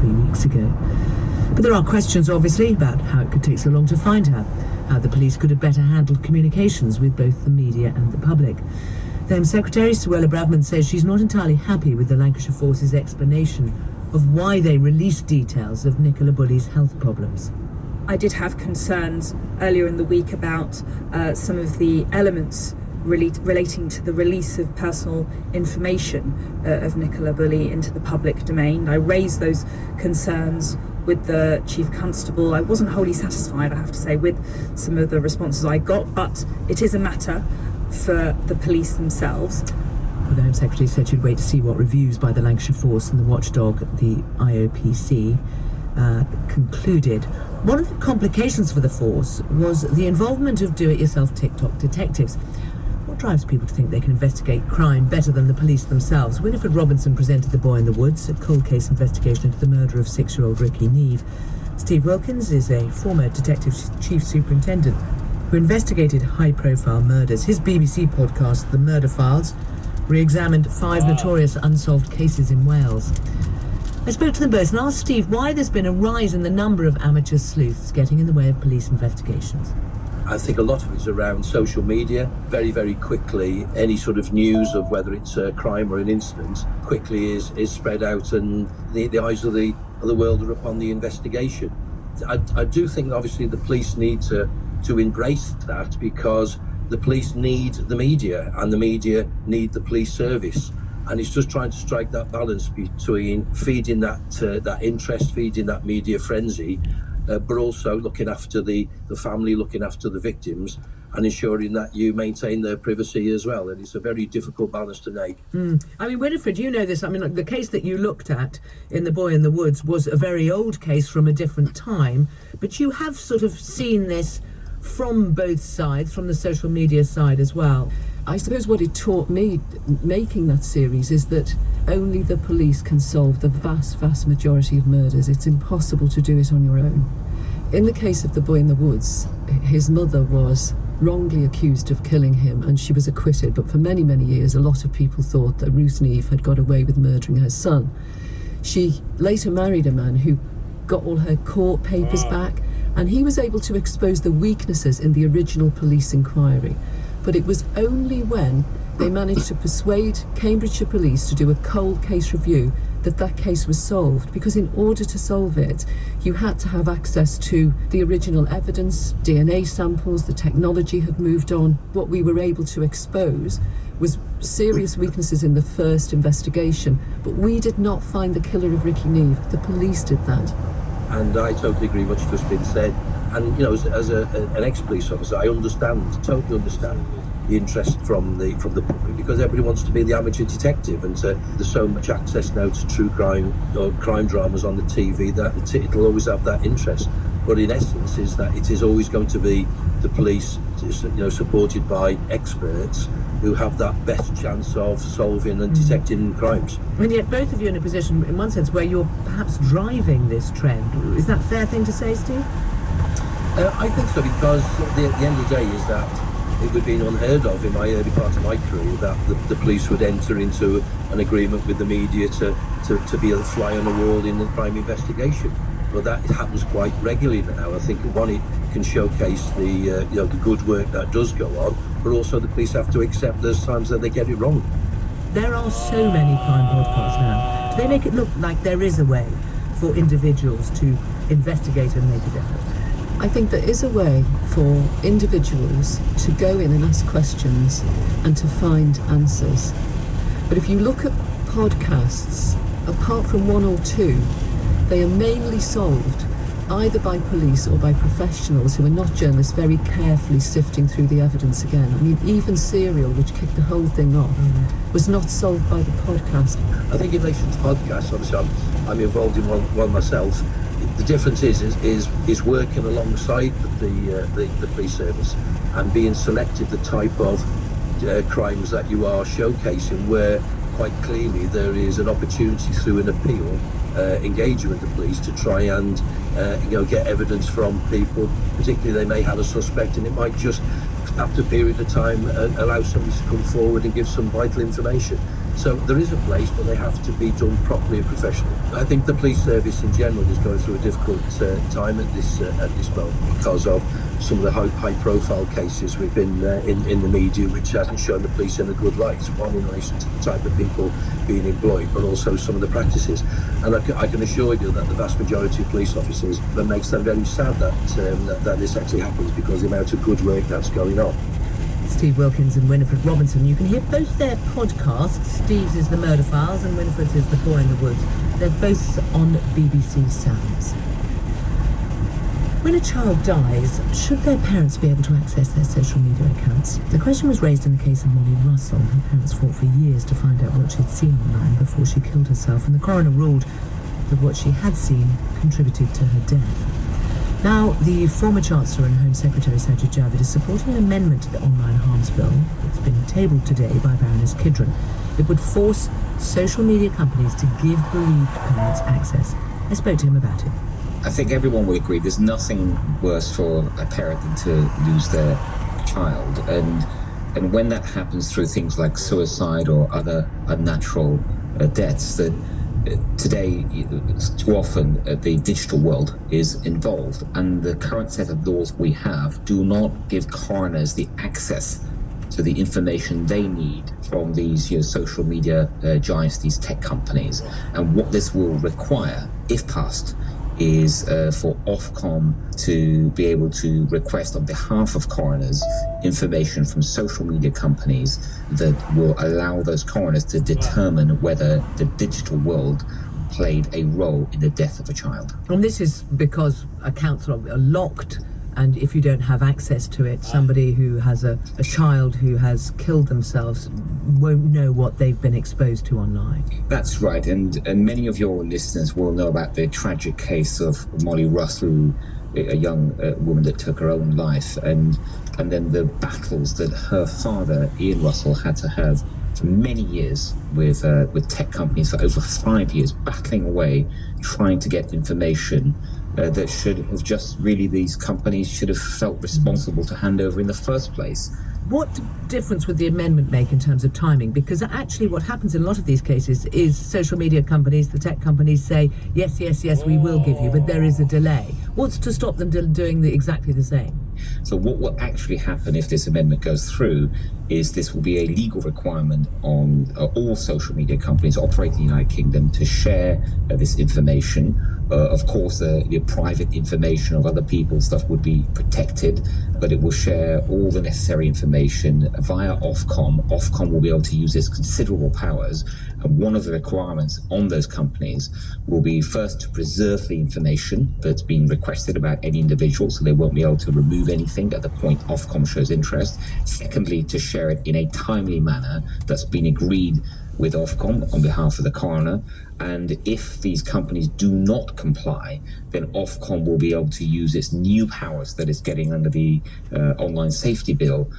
3 weeks ago. But there are questions, obviously, about how it could take so long to find her, how the police could have better handled communications with both the media and the public. The Home Secretary, Suella Braverman, says she's not entirely happy with the Lancashire Force's explanation of why they released details of Nicola Bulley's health problems. I did have concerns earlier in the week about some of the elements relating to the release of personal information of Nicola Bulley into the public domain. I raised those concerns with the Chief Constable. I wasn't wholly satisfied, I have to say, with some of the responses I got, but it is a matter for the police themselves. Well, the Home Secretary said she'd wait to see what reviews by the Lancashire Force and the watchdog, the IOPC, concluded. One of the complications for the force was the involvement of do-it-yourself TikTok detectives. What drives people to think they can investigate crime better than the police themselves? Winifred Robinson presented The Boy in the Woods, a cold case investigation into the murder of 6-year-old Ricky Neve. Steve Wilkins is a former detective chief superintendent who investigated high-profile murders. His BBC podcast, The Murder Files, re-examined 5 notorious unsolved cases in Wales. I spoke to them both and asked Steve why there's been a rise in the number of amateur sleuths getting in the way of police investigations. I think a lot of it's around social media. Very, very quickly, any sort of news of whether it's a crime or an incident quickly is spread out, and the eyes of the world are upon the investigation. I do think, obviously, the police need to embrace that, because the police need the media and the media need the police service. And it's just trying to strike that balance between feeding that interest, feeding that media frenzy, but also looking after the family, looking after the victims, and ensuring that you maintain their privacy as well. And it's a very difficult balance to make. I mean, Winifred, you know this. I mean, the case that you looked at in The Boy in the Woods was a very old case from a different time, but you have sort of seen this from both sides, from the social media side as well. I suppose what it taught me making that series is that only the police can solve the vast, vast majority of murders. It's impossible to do it on your own. In the case of The Boy in the Woods, his mother was wrongly accused of killing him and she was acquitted, but for many, many years a lot of people thought that Ruth Neve had got away with murdering her son. She later married a man who got all her court papers back, and he was able to expose the weaknesses in the original police inquiry. But it was only when they managed to persuade Cambridgeshire Police to do a cold case review that case was solved, because in order to solve it, you had to have access to the original evidence, DNA samples, the technology had moved on. What we were able to expose was serious weaknesses in the first investigation, but we did not find the killer of Ricky Neve. The police did that. And I totally agree with what's just been said. And, you know, as an ex-police officer, I totally understand the interest from the public, because everybody wants to be the amateur detective, and there's so much access now to true crime or crime dramas on the TV that it'll always have that interest. But in essence, is that it is always going to be the police, you know, supported by experts who have that best chance of solving and detecting crimes. And yet both of you in a position, in one sense, where you're perhaps driving this trend. Is that a fair thing to say, Steve? I think so, because at the end of the day is that it would have been unheard of in my early part of my career that the police would enter into an agreement with the media to be a fly on the wall in the crime investigation. But that happens quite regularly now. I think, one, it can showcase the good work that does go on, but also the police have to accept there's times that they get it wrong. There are so many crime podcasts now. Do they make it look like there is a way for individuals to investigate and make a difference? I think there is a way for individuals to go in and ask questions and to find answers. But if you look at podcasts, apart from one or two, they are mainly solved either by police or by professionals who are not journalists, very carefully sifting through the evidence again. I mean, even Serial, which kicked the whole thing off, was not solved by the podcast. I think in relation to podcasts, obviously I'm involved in one myself. The difference is working alongside the police service and being selected the type of crimes that you are showcasing, where quite clearly there is an opportunity through an appeal, engaging with the police to try and get evidence from people. Particularly, they may have a suspect, and it might just, after a period of time, allow somebody to come forward and give some vital information. So there is a place, but they have to be done properly and professionally. I think the police service in general is going through a difficult time at this moment because of some of the high-profile cases we've been in the media, which hasn't shown the police in a good light. One in relation to the type of people being employed, but also some of the practices. And I can assure you that the vast majority of police officers, that makes them very sad that this actually happens, because the amount of good work that's going on. Steve Wilkins and Winifred Robinson. You can hear both their podcasts. Steve's is The Murder Files and Winifred's is The Boy in the Woods. They're both on BBC Sounds. When a child dies, should their parents be able to access their social media accounts? The question was raised in the case of Molly Russell. Her parents fought for years to find out what she'd seen online before she killed herself, and the coroner ruled that what she had seen contributed to her death. Now, the former Chancellor and Home Secretary Sajid Javid is supporting an amendment to the Online Harms Bill that's been tabled today by Baroness Kidron. It would force social media companies to give bereaved parents access. I spoke to him about it. I think everyone will agree there's nothing worse for a parent than to lose their child. And when that happens through things like suicide or other unnatural deaths, that today, too often, the digital world is involved, and the current set of laws we have do not give coroners the access to the information they need from these social media giants, these tech companies. And what this will require, if passed, is for Ofcom to be able to request on behalf of coroners information from social media companies that will allow those coroners to determine whether the digital world played a role in the death of a child. And this is because accounts are locked, and if you don't have access to it, somebody who has a child who has killed themselves won't know what they've been exposed to online. That's right, and many of your listeners will know about the tragic case of Molly Russell, a young woman that took her own life, and then the battles that her father, Ian Russell, had to have for many years with tech companies, for over 5 years, battling away, trying to get information that should have just really, these companies should have felt responsible to hand over in the first place. What difference would the amendment make in terms of timing? Because actually what happens in a lot of these cases is social media companies, the tech companies say, yes, we will give you, but there is a delay. What's to stop them doing exactly the same? So what will actually happen if this amendment goes through is this will be a legal requirement on all social media companies operating in the United Kingdom to share this information. Of course, the private information of other people's stuff would be protected, but it will share all the necessary information via Ofcom. Ofcom will be able to use its considerable powers, and one of the requirements on those companies will be first to preserve the information that's been requested about any individual, so they won't be able to remove anything at the point Ofcom shows interest. Secondly, to share it in a timely manner that's been agreed with Ofcom on behalf of the coroner. And if these companies do not comply, then Ofcom will be able to use its new powers that it's getting under the online safety bill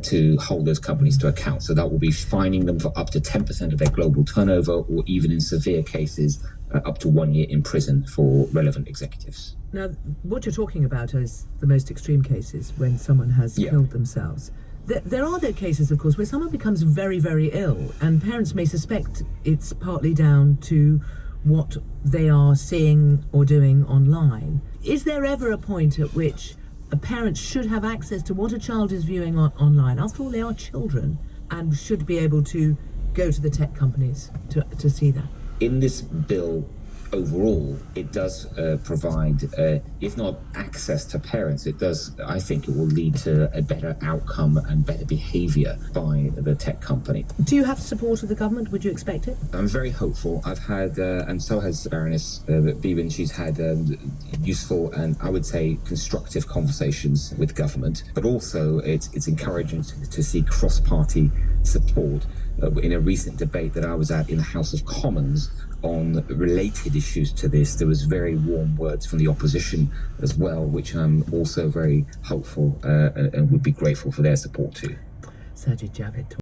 to hold those companies to account. So that will be fining them for up to 10% of their global turnover, or even in severe cases, up to 1 year in prison for relevant executives. Now, what you're talking about is the most extreme cases when someone has killed themselves. There are though cases, of course, where someone becomes very, very ill, and parents may suspect it's partly down to what they are seeing or doing online. Is there ever a point at which a parent should have access to what a child is viewing online? After all, they are children and should be able to go to the tech companies to see that. In this bill, overall, it does provide, if not access to parents, it does, I think it will lead to a better outcome and better behaviour by the tech company. Do you have support of the government? Would you expect it? I'm very hopeful. I've had, and so has Baroness Bevan, she's had useful and I would say constructive conversations with government, but also it's encouraging to see cross-party support. In a recent debate that I was at in the House of Commons on related issues to this, there was very warm words from the opposition as well, which I'm also very hopeful and would be grateful for their support too. Sajid Javid.